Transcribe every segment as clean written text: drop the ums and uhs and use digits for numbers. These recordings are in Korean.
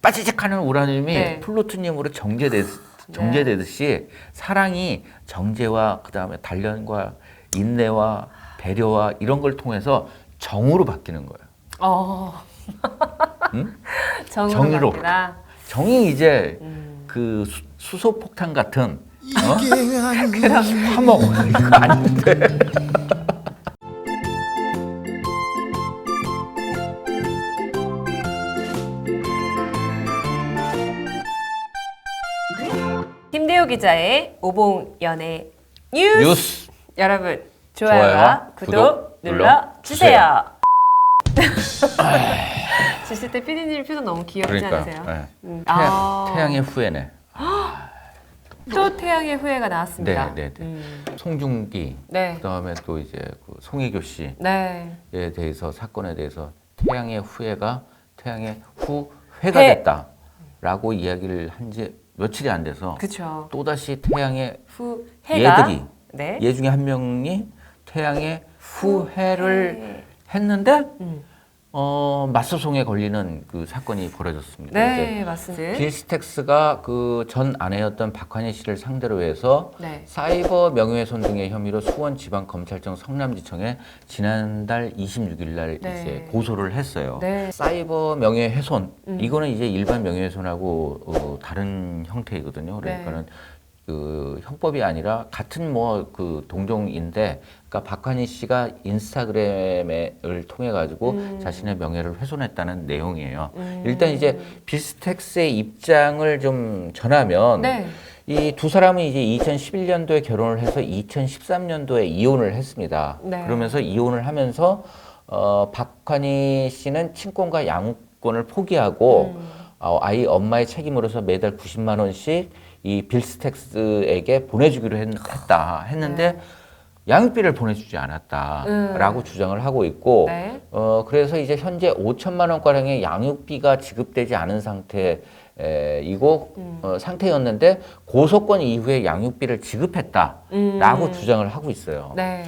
빠지직하는 우라늄이 네. 플루토늄으로 정제되듯이 사랑이 정제와 그다음에 단련과 인내와 배려와 이런 걸 통해서 정으로 바뀌는 거예요. 응? 정으로. 바뀌다. 정이 이제 그 수소 폭탄 같은 화목 이거 아닌데. 김대호 기자의 오봉연애 뉴스. 뉴스. 여러분 좋아요와 구독 구독 눌러주세요. 주실 때 피디님 표정 너무 귀엽지 그러니까 않으세요? 네. 아. 태양의 후예네. 또 태양의 후예가 나왔습니다. 네. 송중기, 네. 그다음에 또 이제 그 송혜교 씨에 네. 대해서 사건에 대해서 태양의 후예가 태양의 후회가 회. 됐다라고 이야기를 한 지 며칠이 안 돼서 그렇죠. 또 다시 태양의 후회가 얘들이 네. 얘 중에 한 명이 태양의 후회를 했는데 맞소송에 걸리는 그 사건이 벌어졌습니다. 네, 맞습니다. 빌 스택스가 그 전 아내였던 박환희 씨를 상대로 해서 네. 사이버 명예훼손 등의 혐의로 수원지방검찰청 성남지청에 지난달 26일 날 네. 이제 고소를 했어요. 네. 사이버 명예훼손 이거는 이제 일반 명예훼손하고 다른 형태이거든요. 그러니까는 그 형법이 아니라 같은 뭐 그 동종인데, 그러니까 박환희 씨가 인스타그램을 통해 가지고 자신의 명예를 훼손했다는 내용이에요. 일단 이제 빌스텍스의 입장을 좀 전하면 네. 이 두 사람은 이제 2011년도에 결혼을 해서 2013년도에 이혼을 했습니다. 네. 그러면서 이혼을 하면서 박환희 씨는 친권과 양육권을 포기하고 아이 엄마의 책임으로서 매달 90만 원씩 이 빌스텍스에게 보내주기로 했는데 네. 양육비를 보내주지 않았다라고 주장을 하고 있고 네. 그래서 이제 현재 5천만 원가량의 양육비가 지급되지 않은 상태였는데 고소권 이후에 양육비를 지급했다라고 주장을 하고 있어요. 네.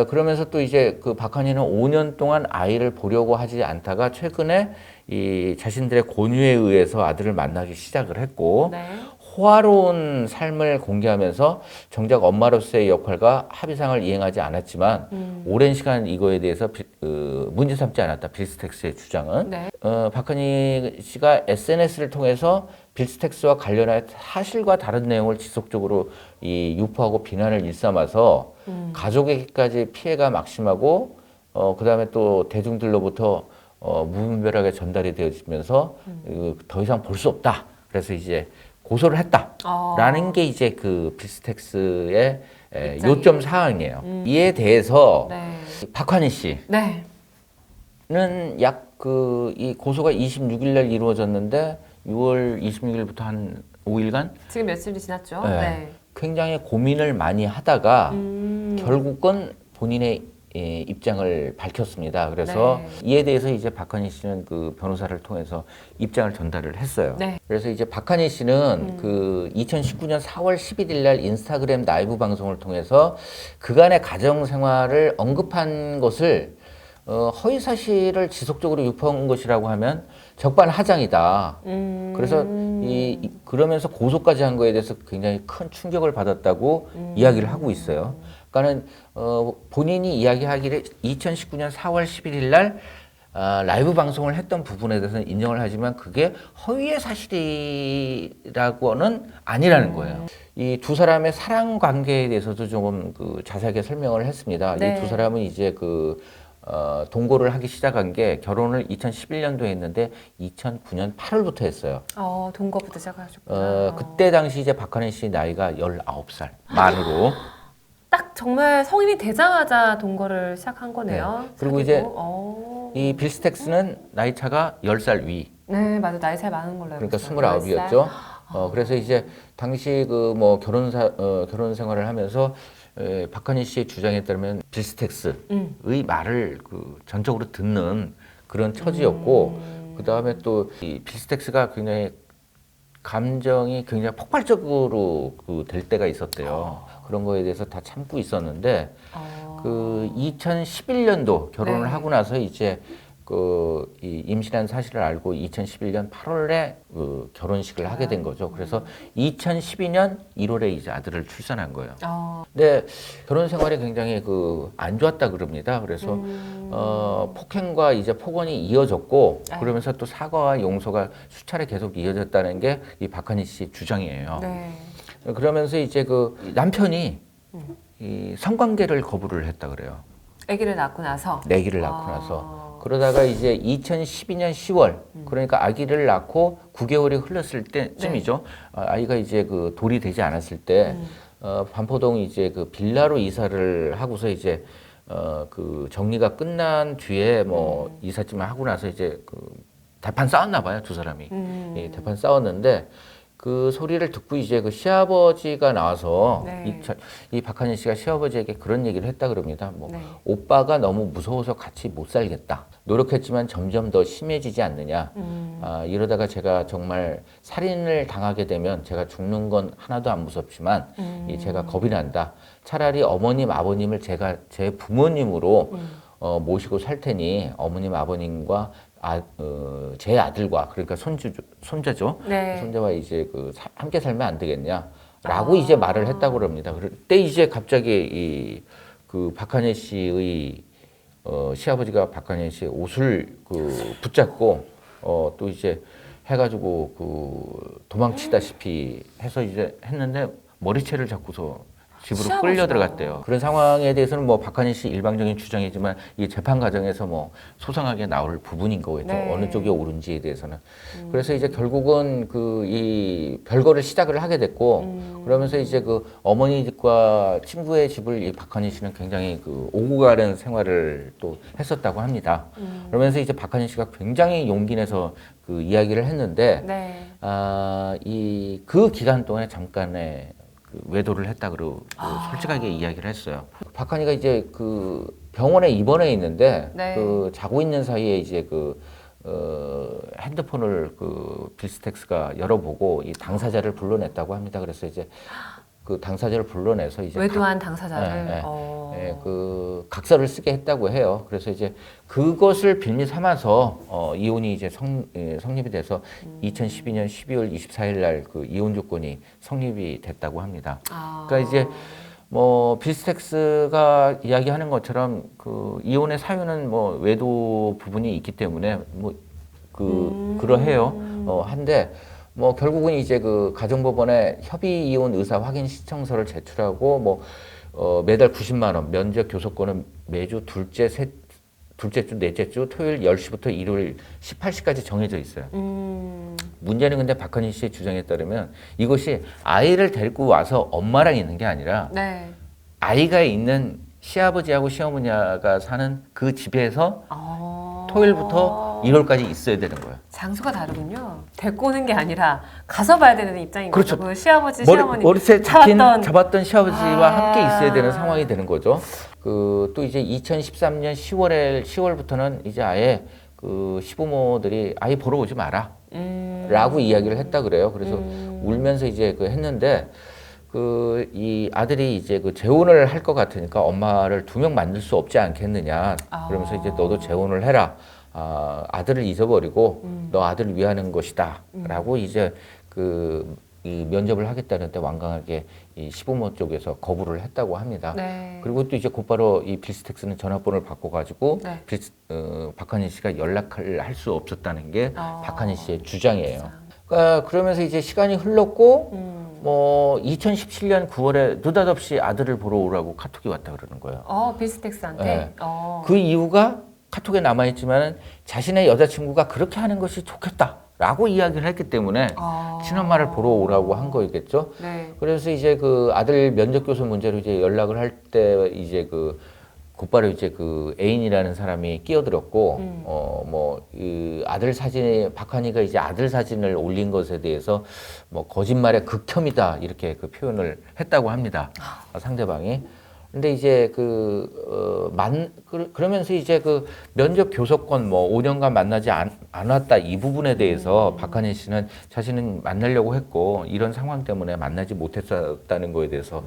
그러면서 또 이제 그 박한희는 5년 동안 아이를 보려고 하지 않다가 최근에 이 자신들의 권유에 의해서 아들을 만나기 시작을 했고 네. 호화로운 삶을 공개하면서 정작 엄마로서의 역할과 합의상을 이행하지 않았지만 오랜 시간 이거에 대해서 문제 삼지 않았다. 빌스텍스의 주장은. 네. 박한희 씨가 SNS를 통해서 빌스텍스와 관련한 사실과 다른 내용을 지속적으로 유포하고 비난을 일삼아서 가족에게까지 피해가 막심하고 그다음에 또 대중들로부터 무분별하게 전달이 되어지면서 더 이상 볼 수 없다. 그래서 이제 고소를 했다라는 게 이제 그 빌스텍스의 요점 사항이에요. 이에 대해서 네. 박환희 씨는 네. 이 고소가 26일 날 이루어졌는데 6월 26일부터 한 5일간 지금 며칠이 지났죠? 네. 굉장히 고민을 많이 하다가 결국은 본인의 입장을 밝혔습니다. 그래서 네. 이에 대해서 이제 박한희 씨는 그 변호사를 통해서 입장을 전달을 했어요. 네. 그래서 이제 박한희 씨는 그 2019년 4월 11일 날 인스타그램 라이브 방송을 통해서 그간의 가정 생활을 언급한 것을 허위 사실을 지속적으로 유포한 것이라고 하면 적반하장이다. 그래서 그러면서 고소까지 한 거에 대해서 굉장히 큰 충격을 받았다고 이야기를 하고 있어요. 그러니까는 본인이 이야기하기를 2019년 4월 11일 날 라이브 방송을 했던 부분에 대해서는 인정을 하지만 그게 허위의 사실이라고는 아니라는 거예요. 이 두 사람의 사랑 관계에 대해서도 조금 그 자세하게 설명을 했습니다. 네. 이 두 사람은 이제 동거를 하기 시작한 게 결혼을 2011년도에 했는데 2009년 8월부터 했어요. 동거부터 시작하셨구나. 그때 당시 이제 박한희 씨 나이가 19살 만으로. 딱 정말 성인이 되자마자 동거를 시작한 거네요. 네. 그리고 사귀고. 이 빌스텍스는 나이 차가 10살 위. 네, 맞아. 나이 차이 많은 걸로 알고 그러니까 있어요. 29이었죠. 그래서 이제 당시 그 뭐 결혼 생활을 하면서 박한희 씨의 주장에 따르면 빌스텍스의 말을 그 전적으로 듣는 그런 처지였고 그 다음에 또 이 빌스텍스가 굉장히 감정이 굉장히 폭발적으로 될 때가 있었대요. 그런 거에 대해서 다 참고 있었는데 그 2011년도 결혼을 네. 하고 나서 이제 이 임신한 사실을 알고 2011년 8월에 결혼식을 하게 된 거죠. 그래서 2012년 1월에 이제 아들을 출산한 거예요. 근데 결혼 생활이 굉장히 안 좋았다 그럽니다. 그래서 폭행과 이제 폭언이 이어졌고 그러면서 또 사과와 용서가 수차례 계속 이어졌다는 게 이 박한희 씨 주장이에요. 네. 그러면서 이제 남편이 이 성관계를 거부를 했다 그래요. 아기를 낳고 나서. 아기를 낳고 나서. 그러다가 이제 2012년 10월, 그러니까 아기를 낳고 9개월이 흘렀을 때쯤이죠. 아이가 이제 돌이 되지 않았을 때, 반포동 이제 빌라로 이사를 하고서 이제 정리가 끝난 뒤에 뭐 이삿짐을 하고 나서 이제 대판 싸웠나 봐요, 두 사람이. 예, 대판 싸웠는데, 그 소리를 듣고 이제 시아버지가 나와서 이 박한희 씨가 시아버지에게 그런 얘기를 했다 그럽니다. 오빠가 너무 무서워서 같이 못 살겠다. 노력했지만 점점 더 심해지지 않느냐. 이러다가 제가 정말 살인을 당하게 되면 제가 죽는 건 하나도 안 무섭지만 제가 겁이 난다. 차라리 어머님, 아버님을 제가 제 부모님으로 모시고 살 테니 어머님, 아버님과 제 아들과 그러니까 손자죠. 네. 손자와 이제 함께 살면 안 되겠냐라고 이제 말을 했다고 그럽니다. 그때 이제 갑자기 박한희 씨의 시아버지가 박한희 씨의 옷을 붙잡고 또 이제 해가지고 도망치다시피 해서 이제 했는데 머리채를 잡고서 집으로 시아버지가. 끌려 들어갔대요. 그런 상황에 대해서는 뭐 박한희 씨 일방적인 주장이지만 이 재판 과정에서 뭐 소상하게 나올 부분인 거겠죠. 네. 어느 쪽이 옳은지에 대해서는. 그래서 이제 결국은 이 별거를 시작을 하게 됐고 그러면서 이제 어머니과 친구의 집을 이 박한희 씨는 굉장히 오고 가는 생활을 또 했었다고 합니다. 그러면서 이제 박한희 씨가 굉장히 용기 내서 이야기를 했는데 네. 그 기간 동안에 잠깐의 외도를 했다 그러고 솔직하게 이야기를 했어요. 박한희가 이제 병원에 입원해 있는데 네. 자고 있는 사이에 이제 핸드폰을 빌스텍스가 열어보고 이 당사자를 불러냈다고 합니다. 그래서 이제 당사자를 불러내서 이제 외도한 당사자를. 네. 각서를 쓰게 했다고 해요. 그래서 이제 그것을 빌미 삼아서 이혼이 이제 성립이 돼서 2012년 12월 24일 날 이혼 조건이 성립이 됐다고 합니다. 그러니까 이제 뭐 빌스텍스가 이야기하는 것처럼 이혼의 사유는 뭐 외도 부분이 있기 때문에 뭐 그러해요. 한데 뭐 결국은 이제 가정법원에 협의 이혼 의사 확인 신청서를 제출하고 뭐 매달 90만 원 면접 교섭권은 매주 둘째 주, 넷째 주 토요일 10시부터 일요일 18시까지 정해져 있어요. 문제는 근데 박한희 씨의 주장에 따르면 이것이 아이를 데리고 와서 엄마랑 있는 게 아니라 네. 아이가 있는 시아버지하고 시어머니가 사는 그 집에서 토요일부터 일요일까지 있어야 되는 거예요. 장소가 다르군요. 데리고 오는 게 아니라 가서 봐야 되는 입장인 그렇죠. 거죠. 시아버지, 시어머니 머리채 잡았던 시아버지와 함께 있어야 되는 상황이 되는 거죠. 또 이제 2013년 10월부터는 이제 아예 시부모들이 아이 보러 오지 마라. 라고 이야기를 했다 그래요. 그래서 울면서 이제 했는데 이 아들이 이제 재혼을 할 것 같으니까 엄마를 2명 만들 수 없지 않겠느냐. 그러면서 이제 너도 재혼을 해라. 아들을 잊어버리고 너 아들을 위하는 것이다. 라고 이제 이 면접을 하겠다는데 완강하게 이 시부모 쪽에서 거부를 했다고 합니다. 네. 그리고 또 이제 곧바로 이 빌스텍스는 전화번호를 바꿔가지고 네. 박한희 씨가 연락을 할 수 없었다는 게 박한희 씨의 주장이에요. 그러면서 이제 시간이 흘렀고 뭐 2017년 9월에 느닷없이 아들을 보러 오라고 카톡이 왔다 그러는 거예요. 빌스텍스한테. 네. 그 이유가 카톡에 남아있지만은 자신의 여자친구가 그렇게 하는 것이 좋겠다라고 이야기를 했기 때문에 친엄마를 보러 오라고 한 거겠죠. 네. 그래서 이제 아들 면접 교섭 문제로 이제 연락을 할 때 이제 곧바로 이제 애인이라는 사람이 끼어들었고 뭐 아들 사진에 박한희가 이제 아들 사진을 올린 것에 대해서 뭐 거짓말의 극혐이다 이렇게 표현을 했다고 합니다. 상대방이. 근데 이제 그러면서 이제 면접 교섭권 뭐 5년간 만나지 않았다 이 부분에 대해서 박한희 씨는 자신은 만나려고 했고 이런 상황 때문에 만나지 못했었다는 거에 대해서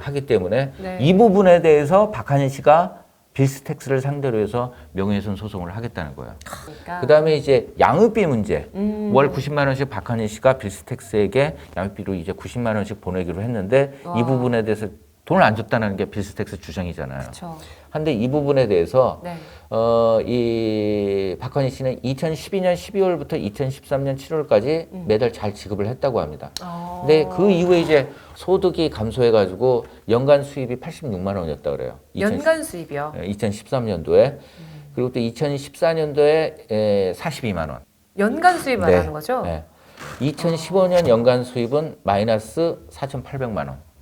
하기 때문에 네. 이 부분에 대해서 박한희 씨가 빌스텍스를 상대로 해서 명예훼손 소송을 하겠다는 거예요. 그러니까. 그다음에 이제 양육비 문제. 월 90만 원씩 박한희 씨가 빌스텍스에게 양육비로 이제 90만 원씩 보내기로 했는데 이 와. 부분에 대해서 돈을 안 줬다는 게 빌스텍스 주장이잖아요. 그렇죠. 한데 이 부분에 대해서 네. 이 박한희 씨는 2012년 12월부터 2013년 7월까지 매달 잘 지급을 했다고 합니다. 근데 그 이후에 이제 소득이 감소해가지고 연간 수입이 86만 원이었다 그래요. 연간 수입이요. 2013년도에 그리고 또 2014년도에 42만 원. 연간 수입 네. 말하는 거죠? 네. 2015년 연간 수입은 마이너스 4,800만 원.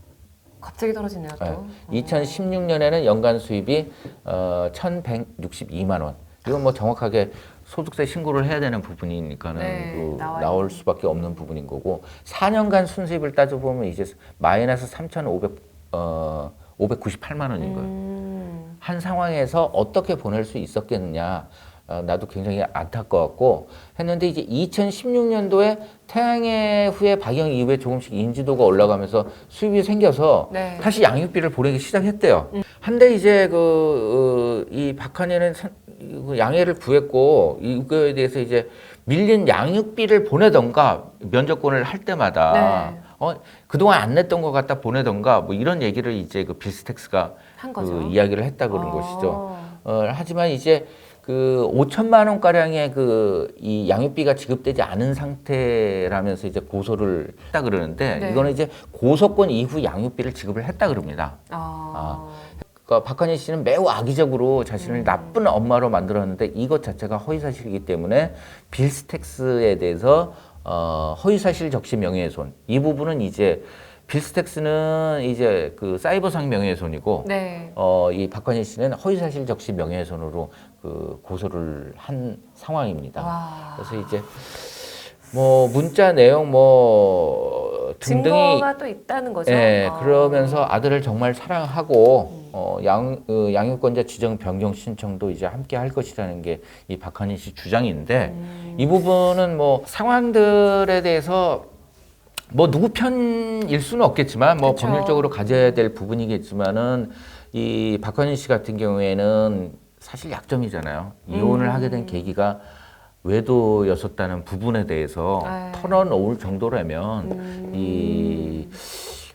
갑자기 떨어지네요 또. 네. 2016년에는 연간 수입이 1,162만 원. 이건 뭐 정확하게 소득세 신고를 해야 되는 부분이니까는 네, 나올 수밖에 없는 부분인 거고 4년간 순수입을 따져보면 이제 마이너스 3,598만 원인 거예요. 한 상황에서 어떻게 보낼 수 있었겠느냐. 나도 굉장히 안타까웠고 했는데 이제 2016년도에 태양의 후에 박영 이후에 조금씩 인지도가 올라가면서 수입이 생겨서 네. 다시 양육비를 보내기 시작했대요. 한데 이제 이 박한희는 그 양해를 구했고 이거에 대해서 이제 밀린 양육비를 보내던가 면접권을 할 때마다 네. 그동안 안 냈던 것 같다 보내던가 뭐 이런 얘기를 이제 그 빌스텍스가 한 거죠. 이야기를 했다 그런 것이죠. 하지만 이제 그 5천만 원 가량의 이 양육비가 지급되지 않은 상태라면서 이제 고소를 했다 그러는데 네. 이거는 이제 고소권 이후 양육비를 지급을 했다 그럽니다. 그러니까 박한희 씨는 매우 악의적으로 자신을 나쁜 엄마로 만들었는데 이것 자체가 허위사실이기 때문에 빌스텍스에 대해서 허위사실 적시 명예훼손 이 부분은 이제 빌스텍스는 이제 그 사이버상 명예훼손이고 네. 이 박한희 씨는 허위사실 적시 명예훼손으로 그 고소를 한 상황입니다. 와. 그래서 이제 뭐 문자 내용 뭐 등등이 증거가 또 있다는 거죠. 예, 그러면서 아들을 정말 사랑하고 양육권자 지정 변경 신청도 이제 함께 할 것이라는 게 이 박한희 씨 주장인데 이 부분은 뭐 상황들에 대해서 뭐 누구 편일 수는 없겠지만 뭐 그쵸. 법률적으로 가져야 될 부분이겠지만은 이 박한희 씨 같은 경우에는 사실 약점이잖아요. 이혼을 하게 된 계기가 외도였었다는 부분에 대해서 털어놓을 정도라면 이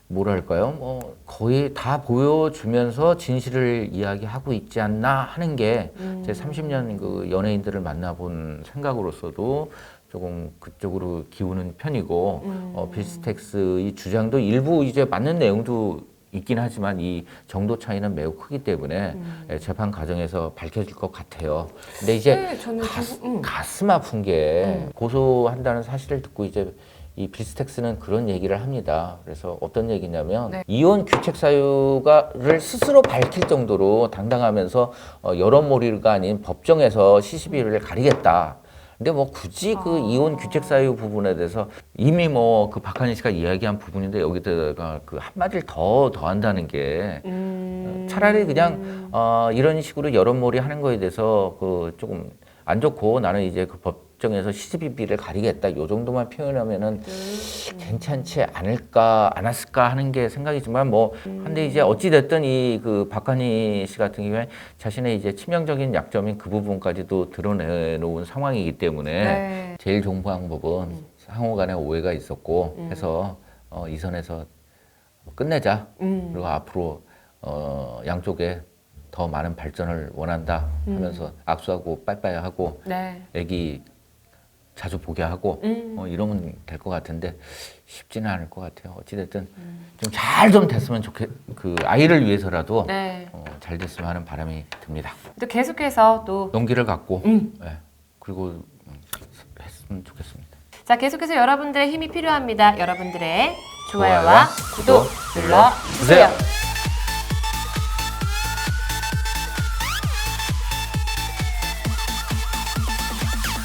뭐랄까요? 뭐 거의 다 보여주면서 진실을 이야기하고 있지 않나 하는 게 제 30년 그 연예인들을 만나본 생각으로서도 조금 그쪽으로 기우는 편이고 빌스텍스의 주장도 일부 이제 맞는 내용도 있긴 하지만 이 정도 차이는 매우 크기 때문에 재판 과정에서 밝혀질 것 같아요. 근데 이제 네, 저는 가슴 아픈 게 고소한다는 사실을 듣고 이제 이 빌스텍스는 그런 얘기를 합니다. 그래서 어떤 얘기냐면 네. 이혼 규책 사유가를 스스로 밝힐 정도로 당당하면서 여론몰이가 아닌 법정에서 시시비를 가리겠다. 근데 뭐 굳이 그 이혼 규책 사유 부분에 대해서 이미 뭐 그 박한희 씨가 이야기한 부분인데 여기다가 그 한마디를 더한다는 게 차라리 그냥 이런 식으로 여론몰이 하는 거에 대해서 그 조금 안 좋고 나는 이제 그 법정에서 시시비비를 가리겠다 요 정도만 표현하면은 괜찮지 않았을까 하는 게 생각이지만 뭐 근데 이제 어찌 됐든 이 그 박한희 씨 같은 경우에 자신의 이제 치명적인 약점인 그 부분까지도 드러내놓은 상황이기 때문에 제일 좋은 방법은 상호간에 오해가 있었고 해서 이 선에서 끝내자. 그리고 앞으로 양쪽에 더 많은 발전을 원한다 하면서 악수하고 빠이빠이 하고 애기 자주 보게 하고 이러면 될 것 같은데 쉽지는 않을 것 같아요. 어찌됐든 좀 잘 좀 됐으면 그 아이를 위해서라도 잘 됐으면 하는 바람이 듭니다. 또 계속해서 또 용기를 갖고 네, 그리고 했으면 좋겠습니다. 자, 계속해서 여러분들의 힘이 필요합니다. 여러분들의 좋아요와 구독 눌러주세요.